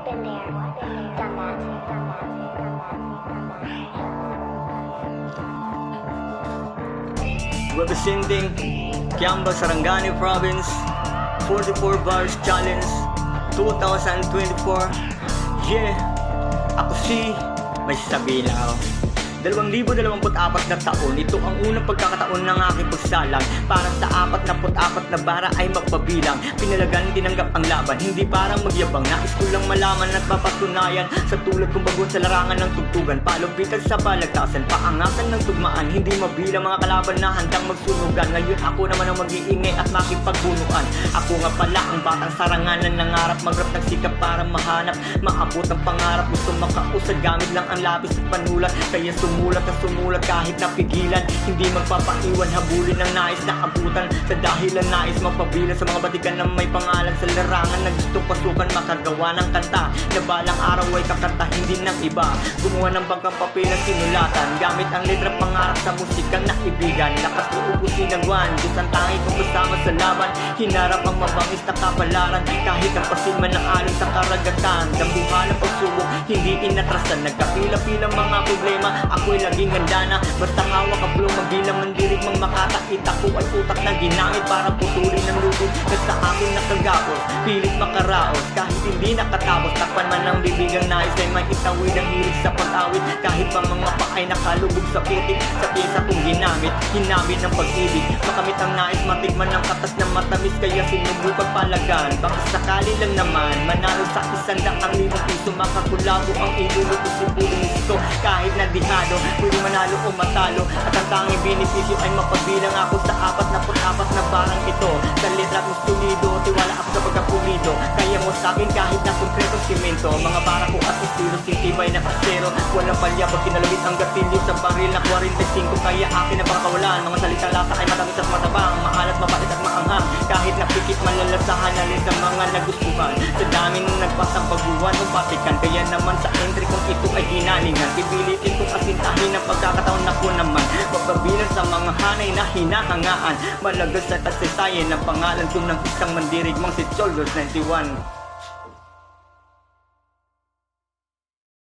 Representing Kiamba, Sarangani Province, 44 Bars Challenge 2024. Yeah, ako si may sasabihin lang ako. 2024 na taon, ito ang unang pagkakataon ng aking pagsalang. Para sa 44 na bara ay magpabilang. Pinalagan, tinanggap ang laban, hindi para magyabang. Nais ko lang malaman at mapatunayan. Sa tulad kong bagon sa larangan ng tugtugan, palumpitan sa balagtasan, paangatan ng tugmaan. Hindi mabilang mga kalaban na handang magsunugan. Ngayon ako naman ang mag-iingay at makipagbunuan. Ako nga pala ang batang saranganan, nangarap magrap ng sikap para mahanap, maabot ang pangarap. Gusto makausad gamit lang ang lapis at panulat. Kaya sumulat at sumulat kahit napigilan. Hindi magpapaiwan, habulin ng nais na abutan. Sa dahilan nais mapabilan sa mga batikan na may pangalan sa larangan na gustong pasukan, makagawa ng kanta na balang araw ay kakantahin din ng iba. Gumawa ng bangkang papel at sinulatan gamit ang letra pangarap sa musikang naibigan. Lakas loob ko sinagwan, Diyos ang tangi kong kasama sa laban. Hinarap ang mabangis na kapalaran kahit ang pasin man ng alon sa karagatan. Dambuhan ang pagsubok, hindi inatrasan. Nagkapila-pila mga problema, ako'y laging handa na. Basta hawak ang pluma bilang mandirig mang makatakita ko ay utak na ginamit para putulin ng lubid na sa akin nakagapos. Pilit makaraos kahit hindi nakatapos. Takpan man ang bibigang nais ay may itawid ang hilig sa pag-awit. Kahit pa mga paay nakalubog sa putik, sa pyesa kong ginamit, hinamit ng pag-ibig. Makamit ang nais, matikman ng katas na matamis, kaya sinubukan palagan. Baka sakali lang naman manalo sa 100,000 piso, makakulabo ang iluluto si Pulisto. Kahit na dihado, pwede manalo o matalo, at ang tanging benepisyo ay mapabilang ako sa 44 na barang ito. Sa letra kong sulido, tiwala ako sa pagkapulido. Kaya mo sakin kahit na konkreto simento, mga bara ko at estilo, sintibay na kasero. Walang palya pag kinalawit ang gatilyo sa baril na 45, kaya akin na pakawalan. Mga salitang lasa ay matamis at matabang, maalat, mapait at maanghang. Kahit napikit malalasahan alin sa mga nagustuhan. Sa dami nung nagpasang baguhan o patikan, kaya naman sa entry kong ito ay ginalingan. Pipilitin kong asintahin ang pagkakataon na ko naman magpabilang sa mga hanay na hinahangaan. Malagas sa kasaysayan ng pangalan ko ng isang mandirigmang si Cholgos 91.